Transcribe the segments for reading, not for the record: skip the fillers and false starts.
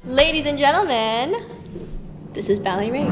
Ladies and gentlemen, this is Ballet Rain.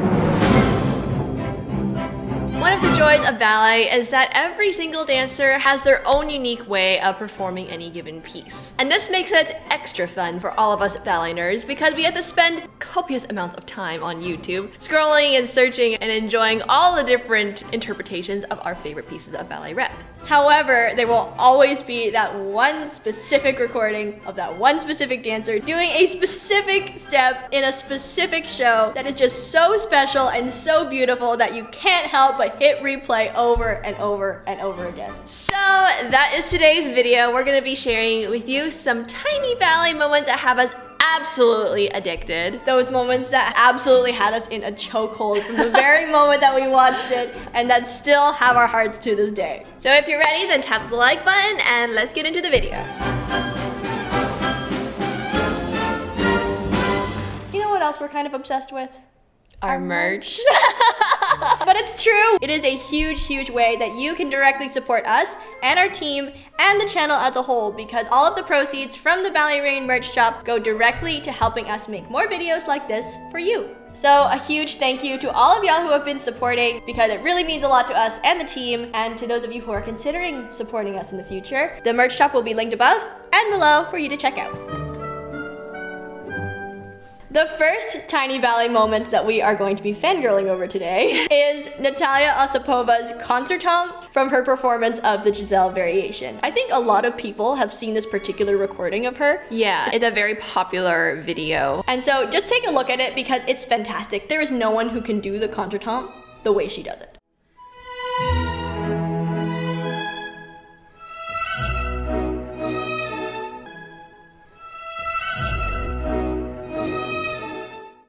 One of the joys of ballet is that every single dancer has their own unique way of performing any given piece. And this makes it extra fun for all of us ballet nerds because we have to spend copious amounts of time on YouTube scrolling and searching and enjoying all the different interpretations of our favorite pieces of ballet rep. However, there will always be that one specific recording of that one specific dancer doing a specific step in a specific show that is just so special and so beautiful that you can't help but hit replay over and over and over again. So that is today's video. We're gonna be sharing with you some tiny ballet moments that have us absolutely addicted. Those moments that absolutely had us in a chokehold from the very moment that we watched it and that still have our hearts to this day. So if you're ready, then tap the like button and let's get into the video. You know what else we're kind of obsessed with? Our merch. But it's true. It is a huge way that you can directly support us and our team and the channel as a whole because all of the proceeds from the Ballet Rain merch shop go directly to helping us make more videos like this for you. So a huge thank you to all of y'all who have been supporting because it really means a lot to us and the team, and to those of you who are considering supporting us in the future. The merch shop will be linked above and below for you to check out. The first tiny ballet moment that we are going to be fangirling over today is Natalia Osipova's contretemps from her performance of the Giselle variation. I think a lot of people have seen this particular recording of her. Yeah, it's a very popular video. And so just take a look at it because it's fantastic. There is no one who can do the contretemps the way she does it.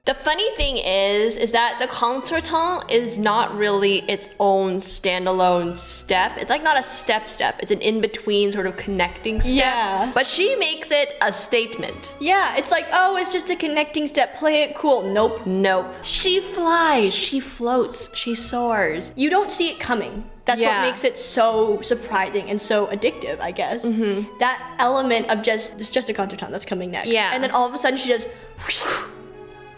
The funny thing is that the contretemps is not really its own standalone step. It's like not a step. It's an in-between sort of connecting step. Yeah. But she makes it a statement. Yeah, it's like, oh, it's just a connecting step. Play it cool. Nope. Nope. She flies. She floats. She soars. You don't see it coming. That's what makes it so surprising and so addictive, I guess. That element of it's just a contretemps that's coming next. Yeah. And then all of a sudden she just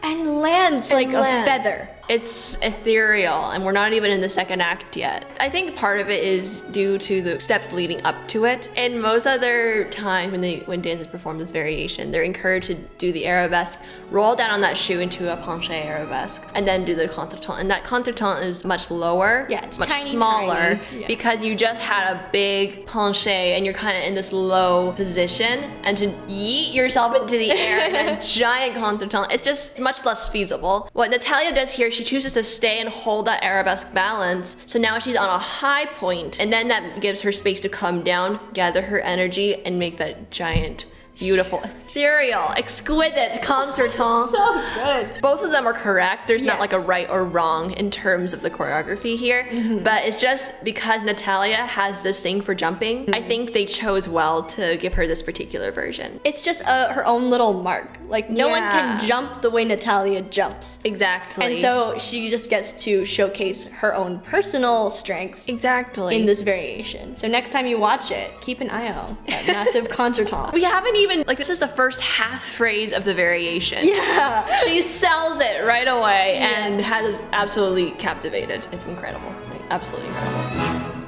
and it lands like a feather. It's ethereal, and we're not even in the second act yet. I think part of it is due to the steps leading up to it. And most other times when dancers perform this variation, they're encouraged to do the arabesque, roll down on that shoe into a penché arabesque, and then do the contretemps. And that contretemps is much lower, it's much smaller, because you just had a big penché and you're kind of in this low position, and to yeet yourself into the air in a giant contretemps, it's just much less feasible. What Natalia does here, she chooses to stay and hold that arabesque balance. So now she's on a high point, and then that gives her space to come down, gather her energy, and make that giant, beautiful, ethereal, exquisite contretemps. So good. Both of them are correct. There's not like a right or wrong in terms of the choreography here, but it's just because Natalia has this thing for jumping, I think they chose well to give her this particular version. It's just her own little mark. Like no one can jump the way Natalia jumps. Exactly. And so she just gets to showcase her own personal strengths in this variation. So next time you watch it, keep an eye out that massive contretemps. We haven't even, like, this is the first half phrase of the variation. Yeah. She sells it right away and has us absolutely captivated. It's incredible. Like, absolutely incredible.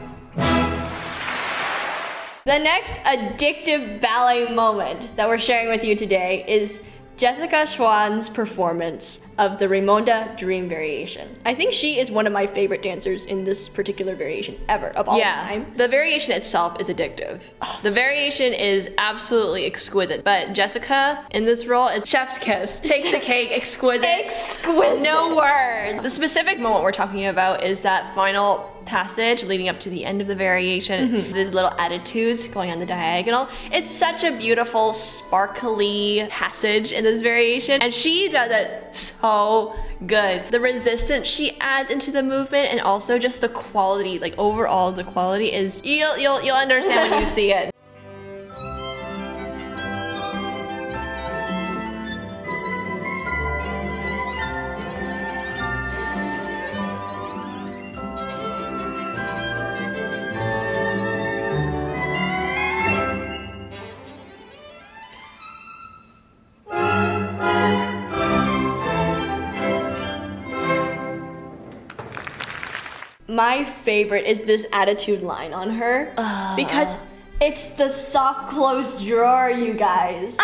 The next addictive ballet moment that we're sharing with you today is Jessica Xuan's performance of the Raymonda Dream variation. I think she is one of my favorite dancers in this particular variation ever, of all time. The variation itself is addictive. The variation is absolutely exquisite, but Jessica in this role is chef's kiss. Takes the cake, exquisite. Exquisite. No word. The specific moment we're talking about is that final passage leading up to the end of the variation. There's little attitudes going on the diagonal. It's such a beautiful, sparkly passage in this variation, and she does it so good. The resistance she adds into the movement, and also just the quality, like overall the quality is, you'll understand when you see it. my favorite is this attitude line on her. Because it's the soft closed drawer, you guys.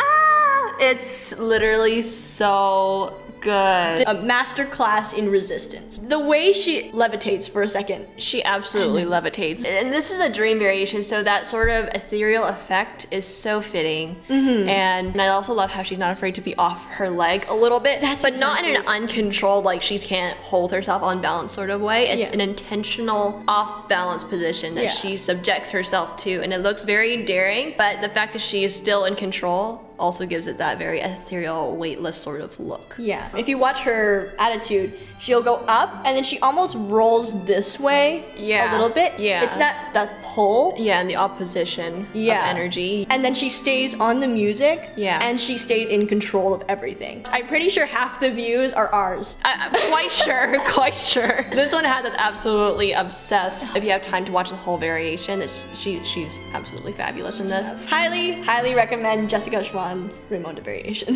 It's literally so good. A masterclass in resistance. The way she levitates for a second. She absolutely levitates. And this is a dream variation, so that sort of ethereal effect is so fitting. And I also love how she's not afraid to be off her leg a little bit, but not in an uncontrolled, like she can't hold herself on balance sort of way. It's an intentional off balance position that she subjects herself to, and it looks very daring, but the fact that she is still in control also gives it that very ethereal, weightless sort of look. Yeah, if you watch her attitude, she'll go up and then she almost rolls this way a little bit. Yeah. It's that pull. Yeah, and the opposition of energy. And then she stays on the music. Yeah. And she stays in control of everything. I'm pretty sure half the views are ours. I'm quite sure, quite sure. This one has us absolutely obsessed. If you have time to watch the whole variation, she's absolutely fabulous in this. Highly, highly recommend Jessica Xuan's Raymonda variation.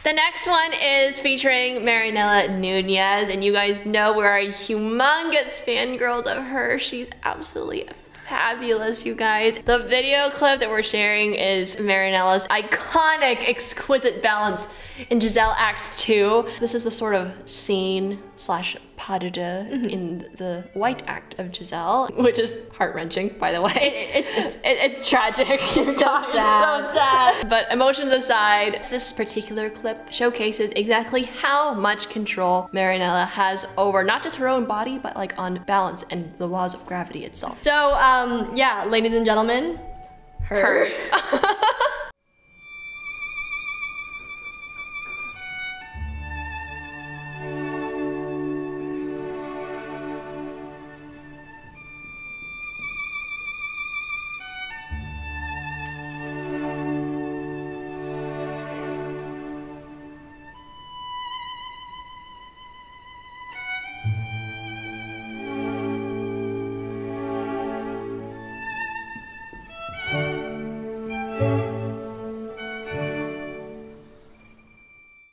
The next one is featuring Marinella Nuñez, and you guys know we are humongous fangirls of her. She's absolutely fabulous, you guys. The video clip that we're sharing is Marinella's iconic, exquisite balance in Giselle Act 2. This is the sort of scene slash pas de deux in the white act of Giselle, which is heart-wrenching, by the way. It's tragic. It's so sad. So sad. But emotions aside, this particular clip showcases exactly how much control Marinella has over not just her own body, but like on balance and the laws of gravity itself. So, yeah, ladies and gentlemen, her.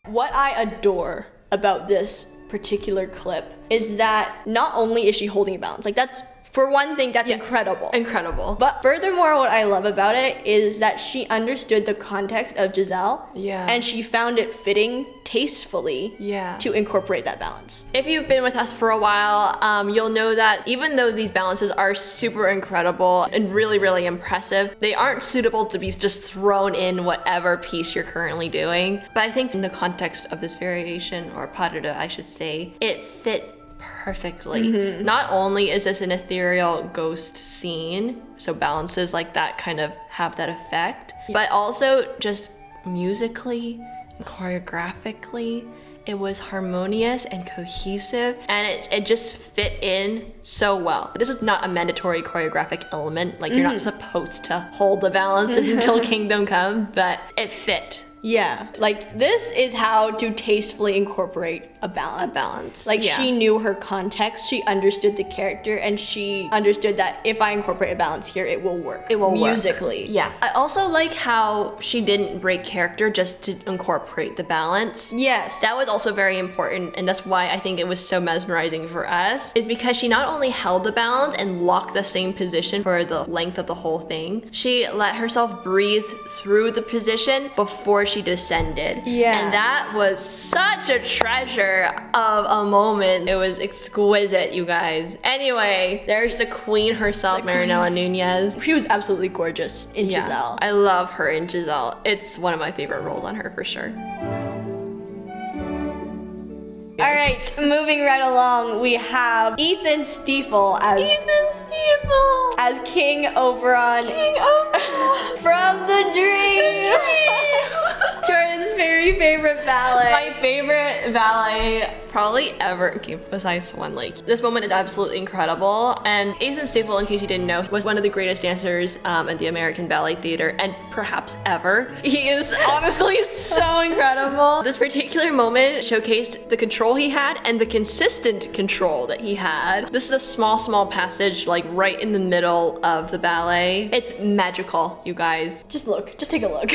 What I adore about this particular clip is that not only is she holding a balance, like that's, for one thing, that's incredible. Incredible. But furthermore, what I love about it is that she understood the context of Giselle. Yeah. And she found it fitting tastefully to incorporate that balance. If you've been with us for a while, you'll know that even though these balances are super incredible and really, really impressive, they aren't suitable to be just thrown in whatever piece you're currently doing. But I think in the context of this variation, or pas de deux, I should say, it fits perfectly. Not only is this an ethereal ghost scene, so balances like that kind of have that effect, but also just musically and choreographically, it was harmonious and cohesive, and it just fit in so well. This was not a mandatory choreographic element, like you're not supposed to hold the balance until Kingdom Come, but it fit. Yeah, like this is how to tastefully incorporate a balance. Like she knew her context, she understood the character, and she understood that if I incorporate a balance here, it will work. It will musically. Yeah. I also like how she didn't break character just to incorporate the balance. Yes. That was also very important, and that's why I think it was so mesmerizing for us, is because she not only held the balance and locked the same position for the length of the whole thing, she let herself breathe through the position before she descended. Yeah. And that was such a treasure of a moment. It was exquisite, you guys. Anyway, there's the queen herself, Marinella Nuñez. She was absolutely gorgeous in Giselle. I love her in Giselle. It's one of my favorite roles on her for sure. All right, moving right along, we have Ethan Stiefel as King Oberon. From the Dream. Jordan's very favorite ballet. My favorite ballet probably ever, okay, besides Swan Lake. This moment is absolutely incredible, and Ethan Stiefel, in case you didn't know, was one of the greatest dancers at the American Ballet Theater, and perhaps ever. He is honestly so incredible. This particular moment showcased the control he had and the consistent control that he had. This is a small passage, like right in the middle of the ballet. It's magical, you guys. Just look, just take a look.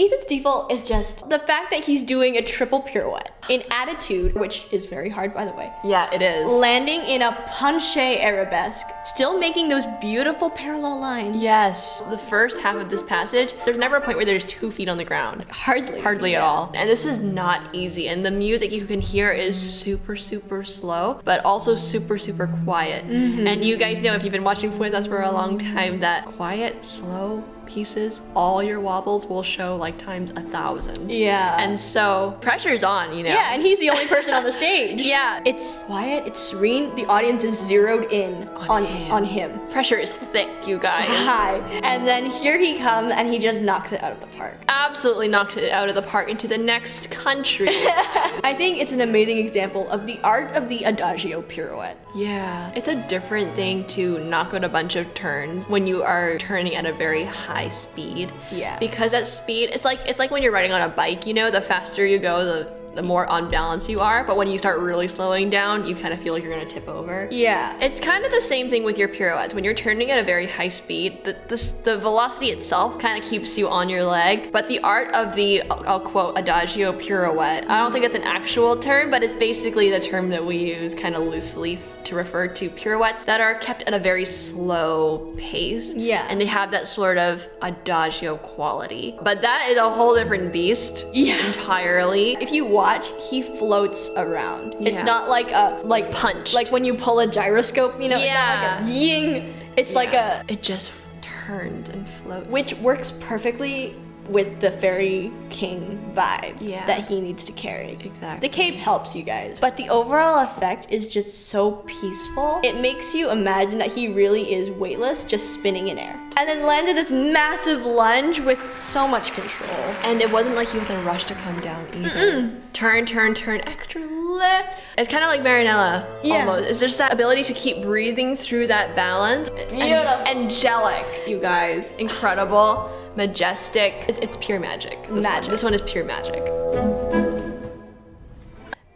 Ethan Stiefel is just the fact that he's doing a triple pirouette in attitude, which is very hard, by the way. Yeah, it is. Landing in a penché arabesque, still making those beautiful parallel lines. Yes. The first half of this passage, there's never a point where there's 2 feet on the ground. Hardly at all. And this is not easy. And the music you can hear is super, super slow, but also super, super quiet. And you guys know, if you've been watching with us for a long time, that quiet, slow pieces, all your wobbles will show like times 1,000. Yeah. And so pressure's on, you know? Yeah, and he's the only person on the stage. Yeah. It's quiet, it's serene, the audience is zeroed in on him. Pressure is thick, you guys. High. And then here he comes and he just knocks it out of the park. Absolutely knocks it out of the park into the next country. I think it's an amazing example of the art of the adagio pirouette. Yeah. It's a different thing to knock out a bunch of turns when you are turning at a very high speed. Yeah. Because at speed, it's like when you're riding on a bike, you know, the faster you go, the more on balance you are, but when you start really slowing down, you kind of feel like you're gonna tip over. Yeah. It's kind of the same thing with your pirouettes. When you're turning at a very high speed, the velocity itself kind of keeps you on your leg, but the art of the, I'll quote, adagio pirouette, I don't think it's an actual term, but it's basically the term that we use kind of loosely to refer to pirouettes that are kept at a very slow pace. Yeah. And they have that sort of adagio quality. But that is a whole different beast entirely. If you watch, he floats around. Yeah. It's not like a punch. Like when you pull a gyroscope, you know, Yeah. it's not like a ying. It's like a it just turns and floats. which works perfectly with the fairy king vibe that he needs to carry. Exactly. The cape helps you guys, but the overall effect is just so peaceful. It makes you imagine that he really is weightless, just spinning in air. And then landed this massive lunge with so much control. And it wasn't like he was in a rush to come down either. Turn, turn, turn, extra lift. It's kind of like Marinella, almost. It's just that ability to keep breathing through that balance. Angelic, you guys. Incredible. Majestic. It's pure magic. This one is pure magic.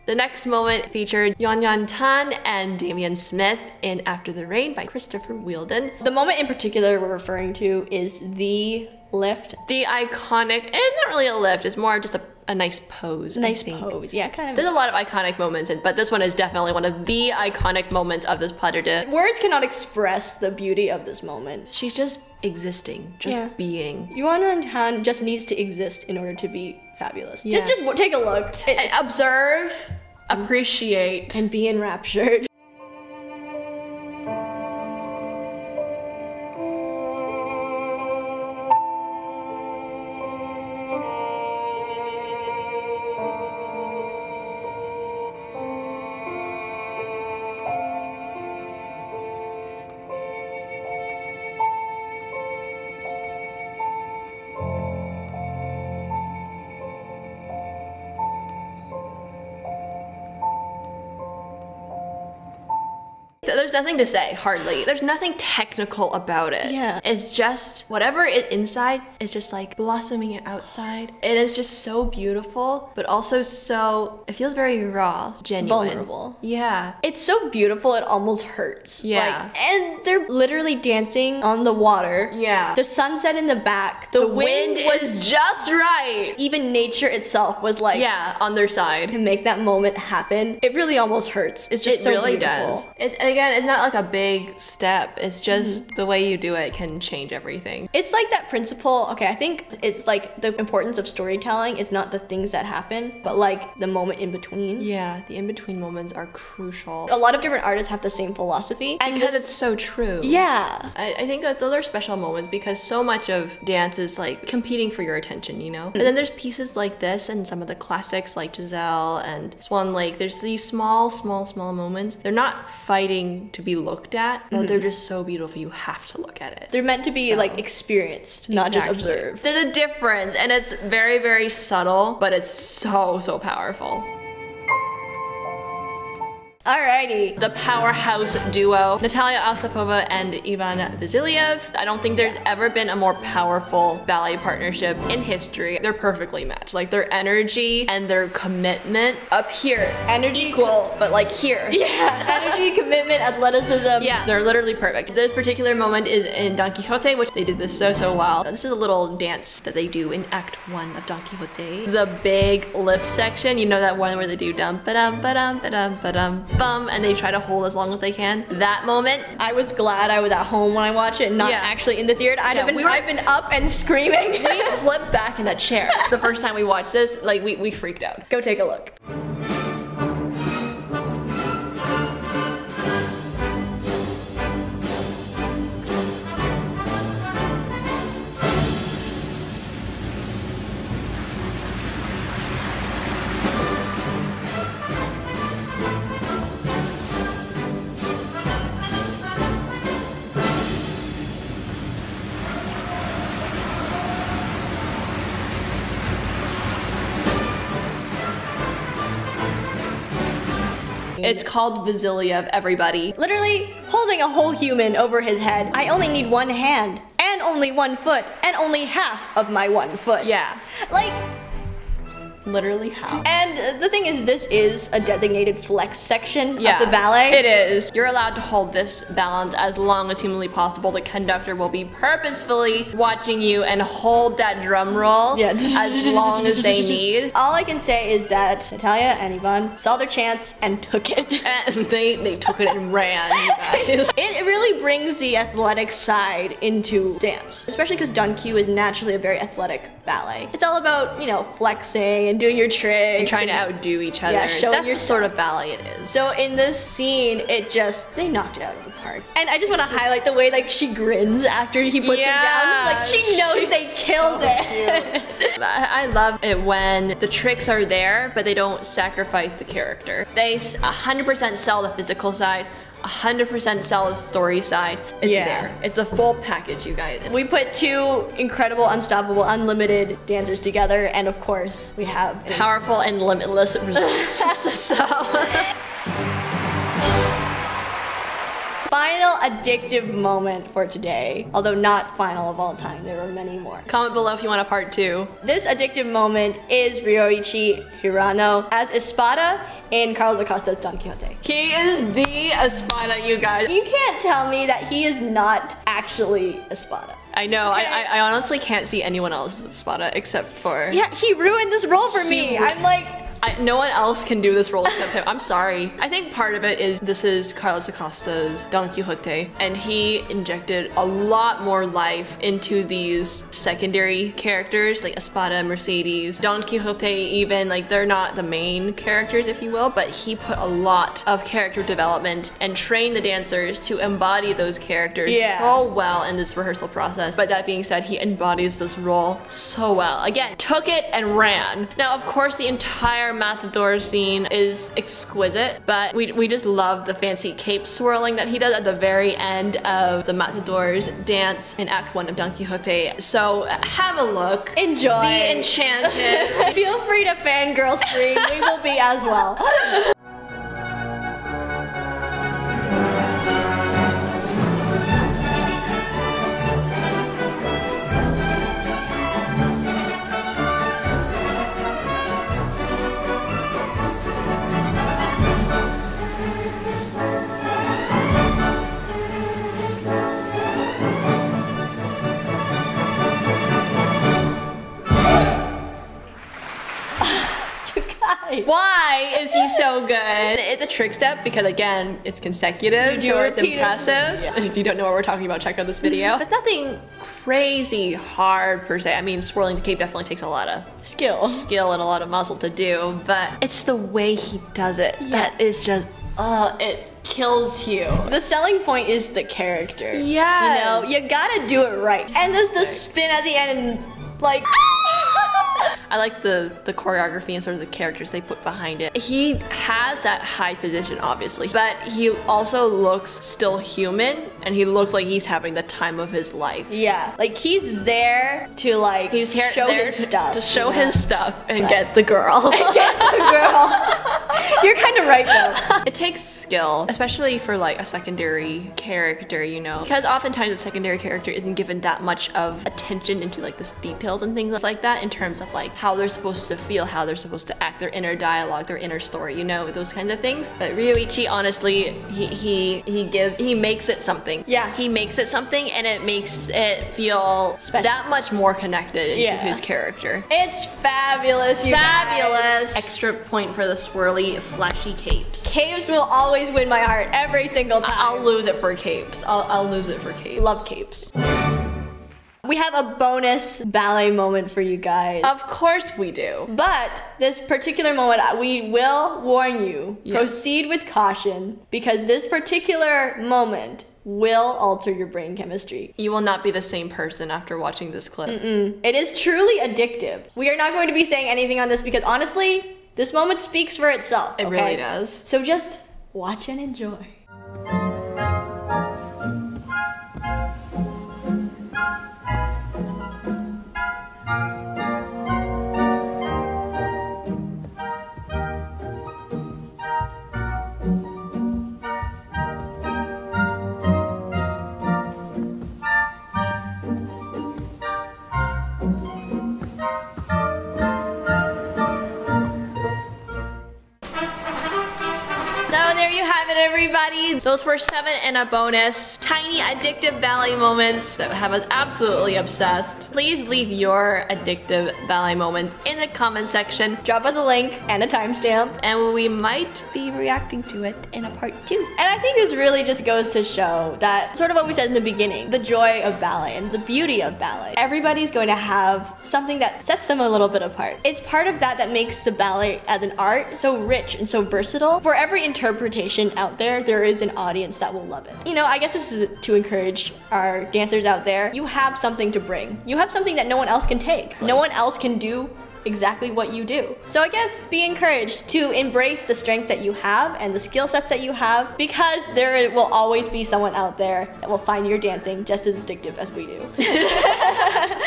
The next moment featured Yuan Tan and Damian Smith in After the Rain by Christopher Wheeldon. The moment in particular we're referring to is the lift. The iconic, it's not really a lift, it's more just a nice pose. Nice pose, yeah, kind of. There's a lot of iconic moments, but this one is definitely one of the iconic moments of this pas de deux. Words cannot express the beauty of this moment. She's just existing, just being. Yuan Han just needs to exist in order to be fabulous. Just take a look. Observe, appreciate, and be enraptured. There's nothing to say, hardly. There's nothing technical about it. Yeah. It's just whatever is inside is just like blossoming outside. It is just so beautiful, but also so, it feels very raw, genuine. Vulnerable. Yeah. It's so beautiful it almost hurts. Yeah. And they're literally dancing on the water. Yeah. The sunset in the back. The wind was just right. Even nature itself was like, on their side. To make that moment happen, it really almost hurts. It's just so really beautiful. Does. Again, it's not like a big step. It's just the way you do it can change everything. It's like that principle. Okay, I think it's like the importance of storytelling is not the things that happen, but like the moment in between. Yeah, the in-between moments are crucial. A lot of different artists have the same philosophy. And because it's so true. Yeah. I think that those are special moments because so much of dance is like competing for your attention, you know? And then there's pieces like this and some of the classics like Giselle and Swan Lake. There's these small moments. They're not fighting to be looked at, but they're just so beautiful you have to look at it. They're meant to be like experienced, not just observed. There's a difference and it's very, very subtle, but it's so powerful. Alrighty. The powerhouse duo, Natalia Osipova and Ivan Vasiliev. I don't think there's ever been a more powerful ballet partnership in history. They're perfectly matched. Like their energy and their commitment up here. Energy equal, but like here. Yeah, energy, commitment, athleticism. Yeah, they're literally perfect. This particular moment is in Don Quixote, which they did this so well. This is a little dance that they do in Act 1 of Don Quixote. The big lip section, you know that one where they do dum ba dum ba dum ba dum ba dum bum, and they try to hold as long as they can. That moment, I was glad I was at home when I watched it, not actually in the theater. I've been up and screaming. We flipped back in that chair. The first time we watched this, like we freaked out. Go take a look. It's called Vasiliev, everybody. Literally holding a whole human over his head. I only need one hand, and only one foot, and only half of my one foot. Yeah. Like, literally how? And the thing is, this is a designated flex section of the ballet. It is. You're allowed to hold this balance as long as humanly possible. The conductor will be purposefully watching you and hold that drum roll as long as they need. All I can say is that Natalia and Ivan saw their chance and took it. And they took it and ran, you guys. It really brings the athletic side into dance, especially because Don Q is naturally a very athletic ballet. It's all about, you know, flexing and doing your tricks. And trying to outdo each other. Yeah, showing That's your the sort of ballet it is. So in this scene, they knocked it out of the park. And I just want to highlight the way like she grins after he puts it down. Like she knows they killed it. I love it when the tricks are there, but they don't sacrifice the character. They 100% sell the physical side, 100% sell the story side. It's there. It's a full package, you guys. We put two incredible, unstoppable, unlimited dancers together, and of course, we have powerful and limitless results. So. Final addictive moment for today, although not final of all time. There were many more. Comment below if you want a part 2. This addictive moment is Ryoichi Hirano as Espada in Carlos Acosta's Don Quixote. He is the Espada, you guys. You can't tell me that he is not actually Espada. I know, okay. I honestly can't see anyone else as Espada except for... Yeah, he ruined this role for me. I'm like... no one else can do this role except him. I'm sorry. I think part of it is this is Carlos Acosta's Don Quixote, and he injected a lot more life into these secondary characters like Espada, Mercedes, Don Quixote even, like they're not the main characters if you will, but he put a lot of character development and trained the dancers to embody those characters so well in this rehearsal process. But that being said, he embodies this role so well. Again, took it and ran. Now of course the entire Matador scene is exquisite, but we just love the fancy cape swirling that he does at the very end of the Matador's dance in Act 1 of Don Quixote. So have a look. Enjoy. Be enchanted. Feel free to fangirl scream. We will be as well. Why is he so good? It's a trick step because again, it's consecutive, so it's impressive. Yeah. If you don't know what we're talking about, check out this video. It's nothing crazy hard per se. I mean, swirling the cape definitely takes a lot of skill and a lot of muscle to do, but it's the way he does it that is just, it kills you. The selling point is the character. Yeah. You know, you gotta do it right. And there's the spin at the end, like... I like the choreography and sort of the characters they put behind it. He has that high position, obviously, but he also looks still human, and he looks like he's having the time of his life. Yeah, like he's there to like show his stuff. To show his stuff and get the girl. And get the girl. You're kind it right though. It takes skill, especially for like a secondary character, you know, because oftentimes a secondary character isn't given that much of attention into like the details and things like that in terms of like how they're supposed to feel, how they're supposed to act, their inner dialogue, their inner story, you know, those kinds of things. But Ryoichi, honestly, he makes it something. Yeah. He makes it something, and it makes it feel special, that much more connected into his character. It's fabulous, you guys. Extra point for the swirly, flashy capes. Capes will always win my heart every single time. I'll lose it for capes. I'll lose it for capes. Love capes. We have a bonus ballet moment for you guys. Of course we do. But this particular moment, we will warn you, proceed with caution, because this particular moment will alter your brain chemistry. You will not be the same person after watching this clip. It is truly addictive. We are not going to be saying anything on this because honestly, this moment speaks for itself. It really does. So just watch and enjoy. Everybody, those were 7 and a bonus tiny addictive ballet moments that have us absolutely obsessed. Please leave your addictive ballet moments in the comment section. Drop us a link and a timestamp, and we might be reacting to it in a part 2. And I think this really just goes to show that sort of what we said in the beginning, the joy of ballet and the beauty of ballet. Everybody's going to have something that sets them a little bit apart. It's part of that that makes the ballet as an art so rich and so versatile. For every interpretation out there is an audience that will love it. You know, I guess this is to encourage our dancers out there. You have something to bring. You have something that no one else can take. No one else can do exactly what you do. So I guess be encouraged to embrace the strength that you have and the skill sets that you have, because there will always be someone out there that will find your dancing just as addictive as we do.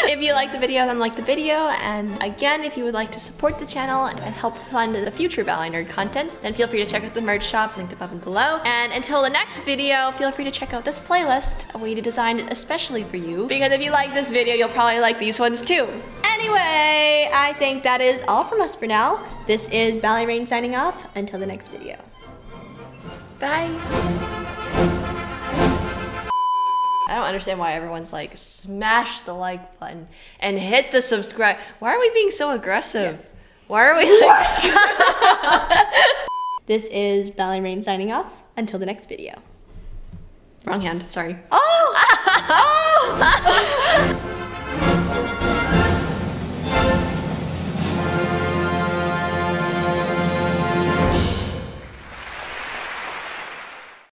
If you like the video, then like the video, and again, if you would like to support the channel and help fund the future Ballet Nerd content, then feel free to check out the merch shop linked above and below. And until the next video, feel free to check out this playlist, a way to design it especially for you, because if you like this video, you'll probably like these ones too. Anyway, I think that is all from us for now. This is Ballet Rain signing off. Until the next video. Bye. I don't understand why everyone's like, smash the like button and hit the subscribe. Why are we being so aggressive? Yeah. Why are we like... This is Ballet Rain signing off. Until the next video. Wrong hand, sorry. Oh! Oh!